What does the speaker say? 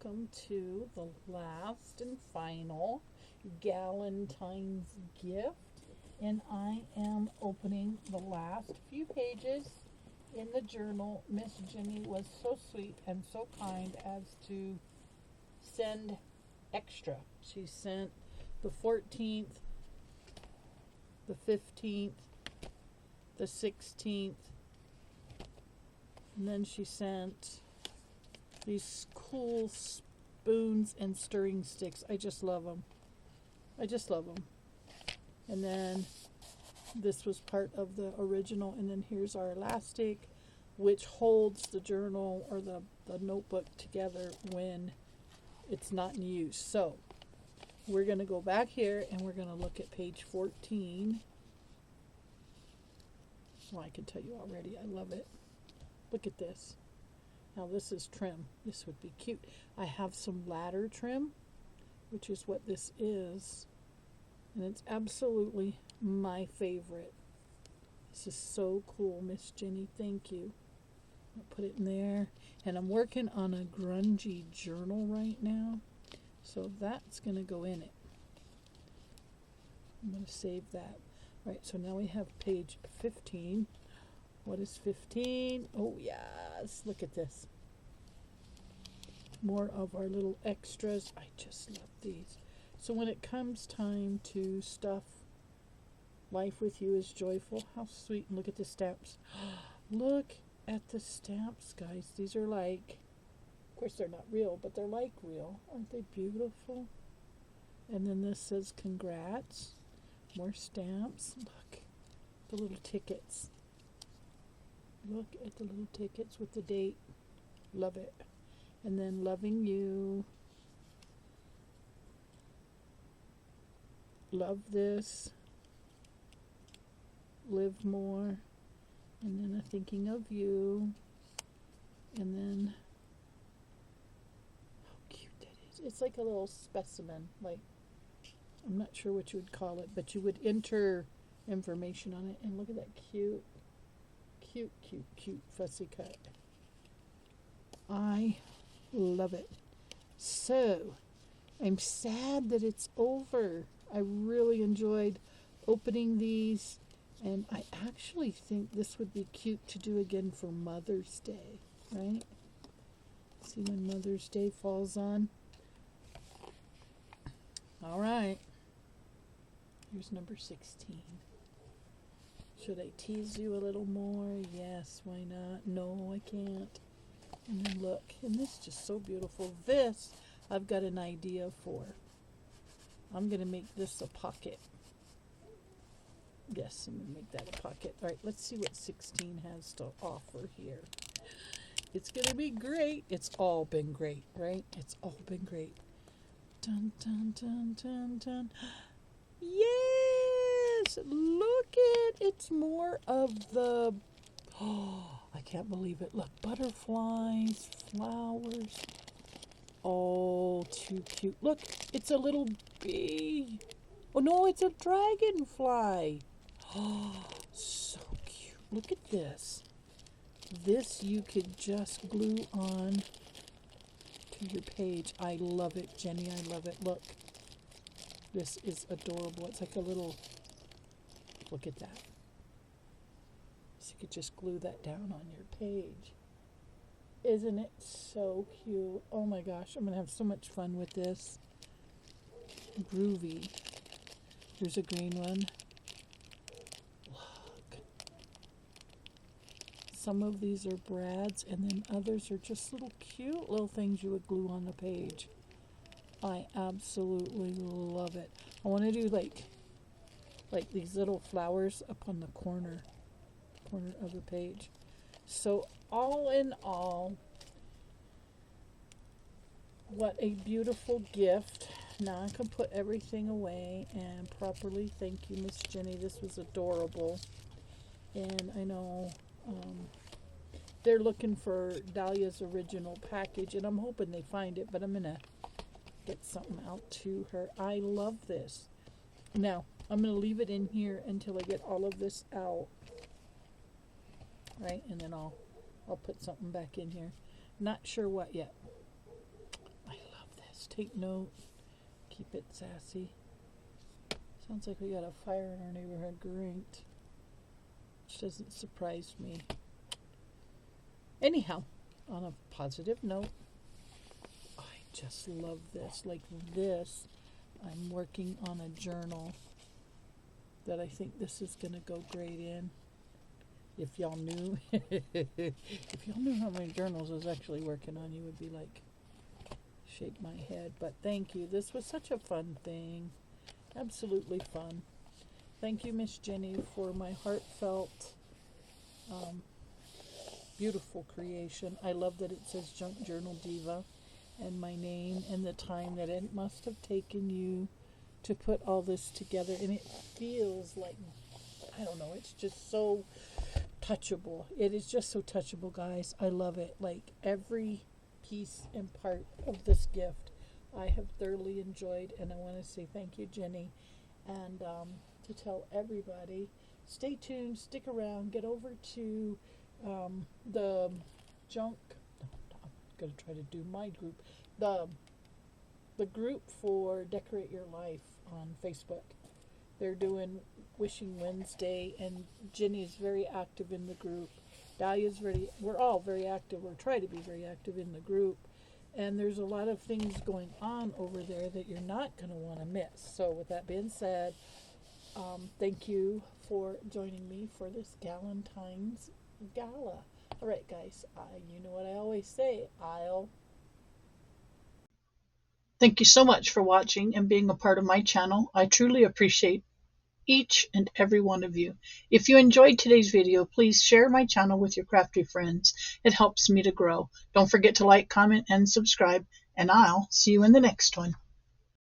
welcome to the last and final Galentine's gift. And I am opening the last few pages in the journal. Miss Jenny was so sweet and so kind as to send extra. She sent the 14th, the 15th, the 16th, and then she sent these cool spoons and stirring sticks. I just love them. I just love them. And then this was part of the original. And then here's our elastic, which holds the journal or the notebook together when it's not in use. So we're going to go back here and we're going to look at page 14. Well, I can tell you already, I love it. Look at this. Now this is trim. This would be cute. I have some ladder trim, which is what this is. And it's absolutely my favorite. This is so cool, Miss Jenny. Thank you. I'll put it in there. And I'm working on a grungy journal right now. So that's going to go in it. I'm going to save that. Right, so now we have page 15. What is 15? Oh, yes. Look at this. More of our little extras. I just love these. So when it comes time to stuff Life with You is Joyful, how sweet. And look at the stamps. Look at the stamps, guys. These are like, of course they're not real, but they're like real. Aren't they beautiful? And then this says congrats. More stamps. Look, the little tickets. Look at the little tickets with the date. Love it. And then loving you. Love this. Live more. And then a thinking of you. And then, how cute that is. It's like a little specimen. Like, I'm not sure what you would call it, but you would enter information on it. And look at that cute fussy cut. I love it. So, I'm sad that it's over. I really enjoyed opening these, and I actually think this would be cute to do again for Mother's Day, right? See when Mother's Day falls on. All right. Here's number 16. Should I tease you a little more? Yes, why not? No, I can't. And then look, and this is just so beautiful. This, I've got an idea for. I'm going to make this a pocket. Yes, I'm going to make that a pocket. All right, let's see what 16 has to offer here. It's going to be great. It's all been great, right? It's all been great. Dun, dun, dun, dun, dun. Yes! Look it! It's more of the... Oh, I can't believe it. Look, butterflies, flowers. Oh, too cute. Look, it's a little bee. Oh, no, it's a dragonfly. Oh, so cute. Look at this. This you could just glue on to your page. I love it, Jenny. I love it. Look. This is adorable. It's like a little, look at that. So you could just glue that down on your page. Isn't it so cute? Oh my gosh, I'm going to have so much fun with this. Groovy. Here's a green one. Look. Some of these are brads, and then others are just little cute little things you would glue on the page. I absolutely love it. I want to do like these little flowers up on the corner of the page. So all in all, what a beautiful gift. Now I can put everything away and properly thank you, Miss Jenny. This was adorable. And I know they're looking for Dahlia's original package, and I'm hoping they find it, but I'm going to get something out to her. I love this. Now, I'm going to leave it in here until I get all of this out. Right? And then I'll put something back in here. Not sure what yet. I kids take note. Keep it sassy. Sounds like we got a fire in our neighborhood. Great. Which doesn't surprise me. Anyhow, on a positive note, I just love this. Like this, I'm working on a journal that I think this is going to go great in. If y'all knew, if y'all knew how many journals I was actually working on, you would be like, shake my head. But thank you. This was such a fun thing. Absolutely fun. Thank you, Miss Jenny, for my heartfelt, beautiful creation. I love that it says Junk Journal Diva and my name and the time that it must have taken you to put all this together. And it feels like, I don't know, it's just so touchable. It is just so touchable, guys. I love it. Like every piece and part of this gift I have thoroughly enjoyed, and I want to say thank you, Jenny, and to tell everybody, stay tuned, stick around, get over to the junk, I'm going to try to do my group, the group for Decorate Your Life on Facebook. They're doing Wishing Wednesday, and Jenny is very active in the group. Dahlia's we're all very active, or try to be very active in the group. And there's a lot of things going on over there that you're not going to want to miss. So with that being said, thank you for joining me for this Galentine's Gala. All right, guys, you know what I always say, Thank you so much for watching and being a part of my channel. I truly appreciate each and every one of you. If you enjoyed today's video, please share my channel with your crafty friends. It helps me to grow. Don't forget to like, comment, and subscribe, and I'll see you in the next one.